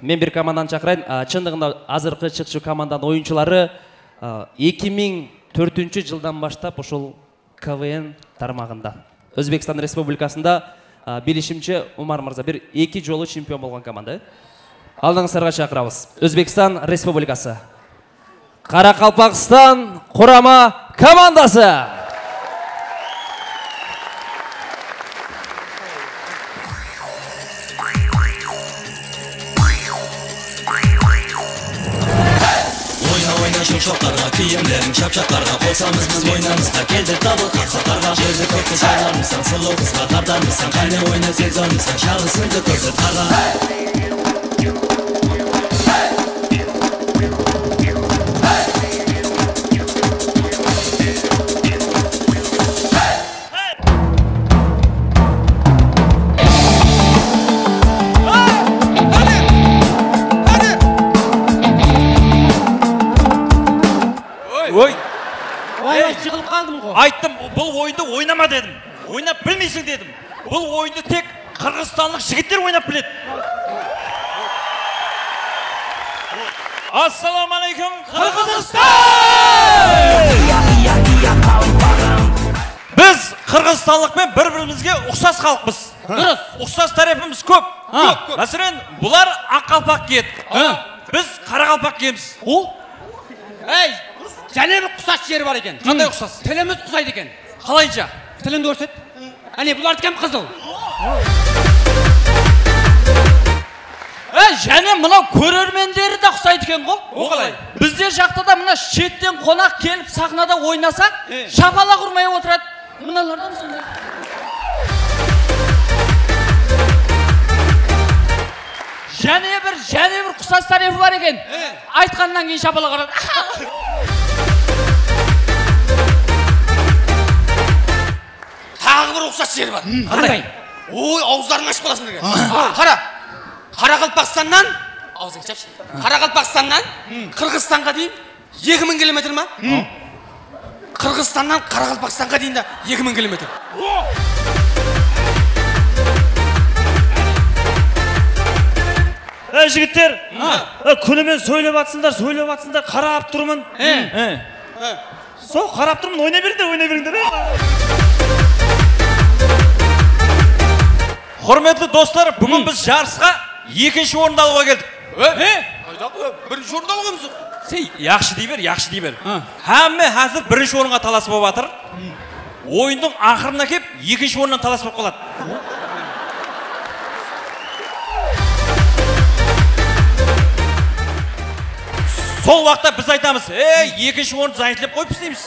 мен бір команданы шақырайын. Чындығында азырқы шықшы команданың ойыншылары 2004 жылдан баштап ошол КВН тармағында. Өзбекстан Республикасында билишимче Умар Мырза бір 2 жолы чемпион болған команда. Алдыңызға шақырабыз. Өзбекстан Республикасы. Қарақалпақстан құрама командасы. Şoklarga kiyimlerin şapşaklarga koysamız biz oynamızga keldik double kapsaklarga Жерді көкті жайлармысың, сұлу қызға тарданмысың Қайны ойна сезонмысың, шағысыңды көрсет қарға Жығылып қалдым ғой. Айттым, бұл ойынды ойнама дедім. Ойнап білмейсің дедім. Бұл ойынды тек қырғызстанлық жігіттер ойнап біледі. Ассаламалейкум, Қырғызстан! Біз қырғызстанлықпен бір-бірімізге ұқсас халықпыз. Ұқсас тарапымыз көп. Мәселен, бұлар ақ қалпақ киеді. Біз қара қалпақ киеміз. Ей! Және бір құсас жері бар екен. Қандай ұқсас? Тіліміз құсайды екен. Қалайша? Тіліңді көрсет. Әне, бұлар кем қызыл. Және мынау көрермендері де құсайды екен ғой. О қалай? Біздер жақта да мына шеттен қонақ келіп сахнада ойнаса, шапалақ ұрмай отырады. Мыналардан сондай. Және бір құсас тарифі бар екен. Айтқаннан кейін шапалақ ұрады. Тағы бір ұқсас жері бар. Қандай? Ой, ауыздарың ашып қаласың деген. Қара. Қарақалпақстаннан, аузыңды жапшы. Қарақалпақстаннан Қырғызстанға дейін 2000 километр ма? Қырғызстаннан Қарақалпақстанға дейін де 2000 километр. Жігіттер, күнімен сөйлеп атсыңдар, қарап тұрмын. Со, қарап тұрмын, ойна беріңдер. Құрметті достар, бүгін біз жарысқа 2-ші орынды алуға келдік. Бірінші орынды алуға мұсың? Яқшы дей бер. Әмі әзір 1-ші орынға таласы болып атыр. Ойындың ақырына кеп 2-ші орыннан таласы болып қалады. Сол уақытта біз айтамыз, 2-ші орынды зайытлеп қойып істейміз.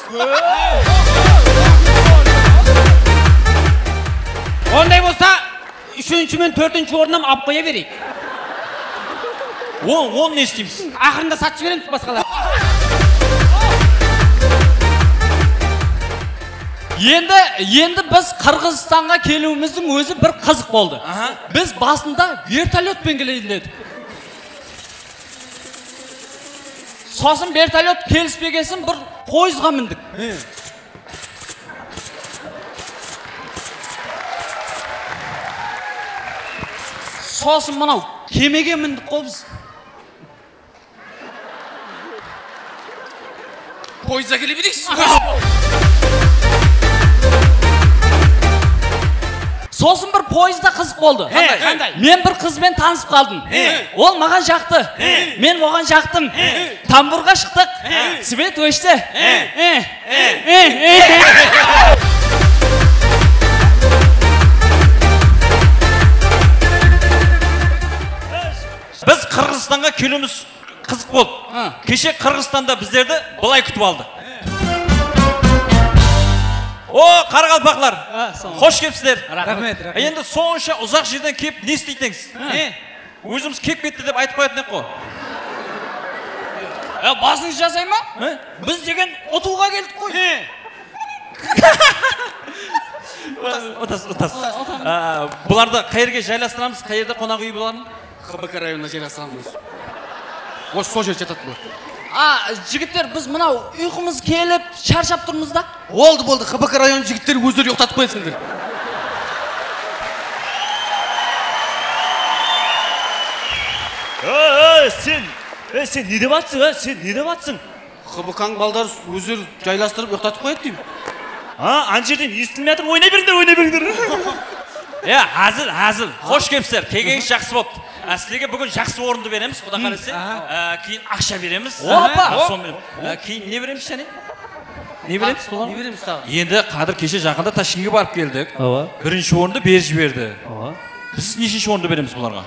Ондай болса, 3-ші мен 4-ші орыннан алып қоя берейік. Оны не істейміз? Ақырында сатшы береміз басқалар. Енді біз Қырғызстанға келуіміздің өзі бір қызық болды. Біз басында вертолетпен келейін дедік. Сосын вертолет келіспегесін бір пойызға міндік. Сосын мынау кемеге міндік қой біз. Пойызға келе берейіксіз. Сосын бір пойызда қызық болды. Қандай? Мен бір қызбен танысып қалдым. Ол маған жақты. Мен оған жақтым. Тамбурға шықтық. Свет өшті. Біз Қырғызстанға келуіміз қызық болды. Кеше Қырғызстанда біздерді бұлай күтіп алды. Қарақалпақлар, қош келіпсіздер. Рахмет. Енді сонша ұзақ жерден кеп не істейтіңіз? Өзіміз кеп кетті деп айтып қоятын ек қой. Басыңыз жасай ма? Біз деген ұтуға келдік қой. Отас. Бұларды қайерге жайластырамыз, қайерде қонақ үй боларын? ХБК районына жайластырамыз. Осы сол жер жатады бұл. Жігіттер, біз мынау ұйқымыз келіп, шаршап тұрмыз да. Болды. ХБК район жігіттері өздері ұйықтатып қойсыңдар. Сен не деп атсың, сен не деп атсың? Қыбықаң балдар өздері жайластырып ұйықтатып қояды деймін. Ана жерден естілмей жатыр, ойнай беріңдер. Әзіл, қош келіпсіздер. Келгеніңіз жақсы болды. Сіздерге бүгін жақсы орынды береміз, Құда қаласа. Кейін ақша береміз. Кейін не береміз және? Не береміз тағы? Енді Қадыр кеше жақында Ташкентке барып келдік. Бірінші орынды беріп жіберді. Біз нешінші орынды береміз бұларға?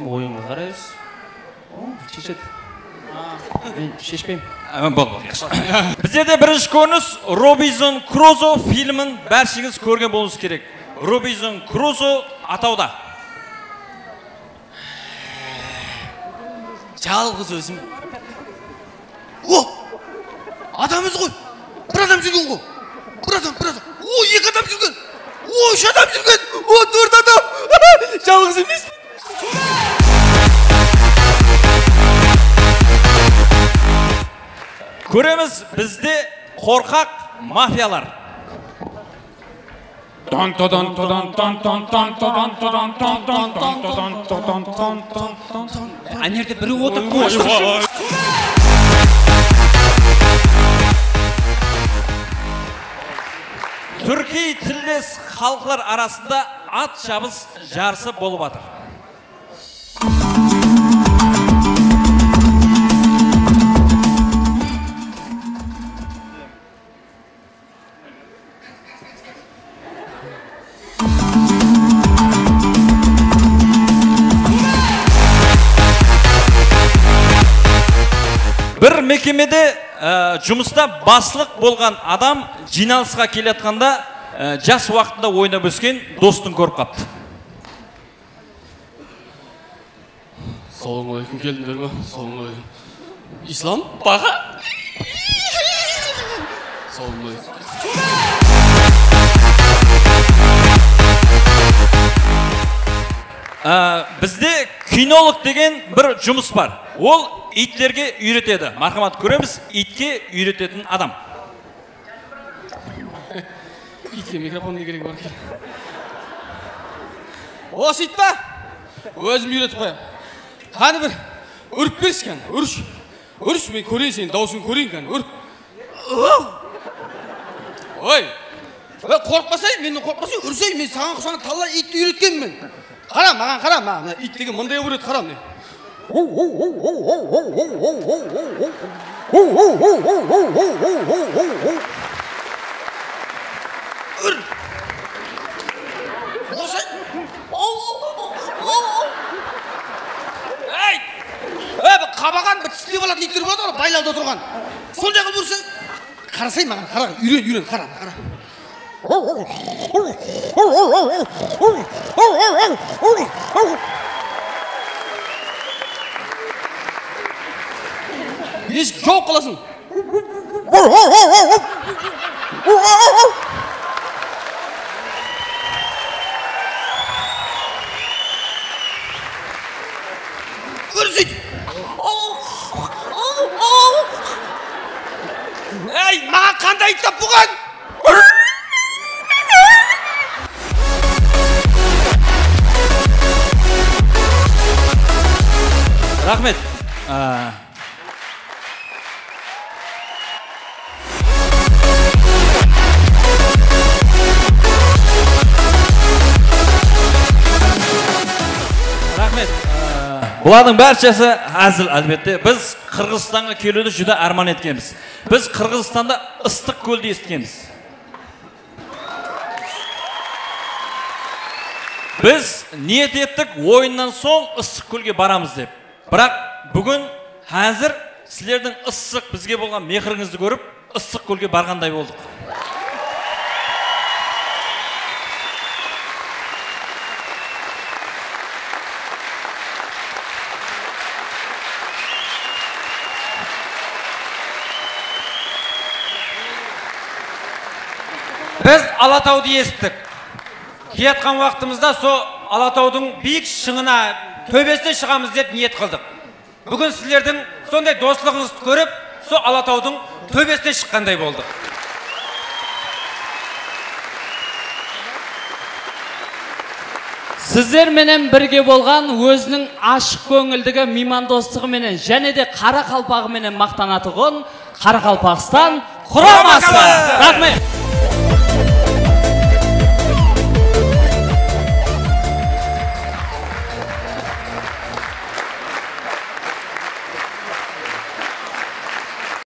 Ойынға қараймыз. Шешеді. Мен шешпеймін. Болды. Біздерде бірінші көрініс Робинзон Крузо фильмін бәршіңіз көрген болуыңыз керек. Робинзон Крузо атауда. Жалғыз өзім. Адамыз ғой. Бір адам жүрген ғой. Бір адам. Екі адам жүрген. Үш адам жүрген. Төрт адам. Жалғыз емес. Көреміз бізде қорқақ мафиялар. Әнерде бірі отыр қош. Түркей тілдес халқылар арасында ат шабыс жарысы болып атыр. Бір мекемеде жұмыста басшылық болған адам жиналысқа келетқанда жас уақытында ойнап өскен достың көріп қапты. Саламалейкум, келдіңдер ме? Саламалейкум. Ислам? Баға? Саламалейкум. Бізде кинолог деген бір жұмыс бар. Ол иттерге үйретеді. Мархамат, көреміз, итке үйрететін адам. Итке микрофон не керек бар екен? Осы ит па? Өзім үйретіп қоям. Қаны бір үріп берші кән, үрш, мен көрейін сенің дауысын көрейін кән, үріп. Ой, қорқпасай, менің қорқпасай, үрсей, мен саған талай итті үйреткен мен. Қара, маған қара, маған ит деген мындай өрет қара мен. Үр! Осай! Ей! Қабаған бір тістеп алатын иттер болады ғой, байлауда тұрған. Сондай қылып үрсең, қарасай маған, қара, үйрен, қара. Еш жауып қаласың. Үрсейді. Ей, маған қандай иттап бұған? Рахмет. Рахмет. Бұлардың бәршесі әзіл, әлбетте. Біз Қырғызстанға келуді жүді арман еткенбіз. Біз Қырғызстанда ыстық көлді естігенбіз. Біз ниет еттік ойыннан соң ыстық көлге барамыз деп. Бірақ бүгін әзір сілердің ыстық бізге болған мехіріңізді көріп, ыстық көлге барғандай болдық. Біз Алатауды естік. Кетқан уақытымызда со Алатаудың биік шыңына төбесіне шығамыз деп ниет қылдық. Бүгін сіздердің сондай достығыңызды көріп, со Алатаудың төбесіне шыққандай болдық. сіздер менен бірге болған өзінің ашық көңілдігі меймандостығы менен және де Қарақалпағы менен мақтанатұғын Қарақалпақстан құрамасы. Рахмет.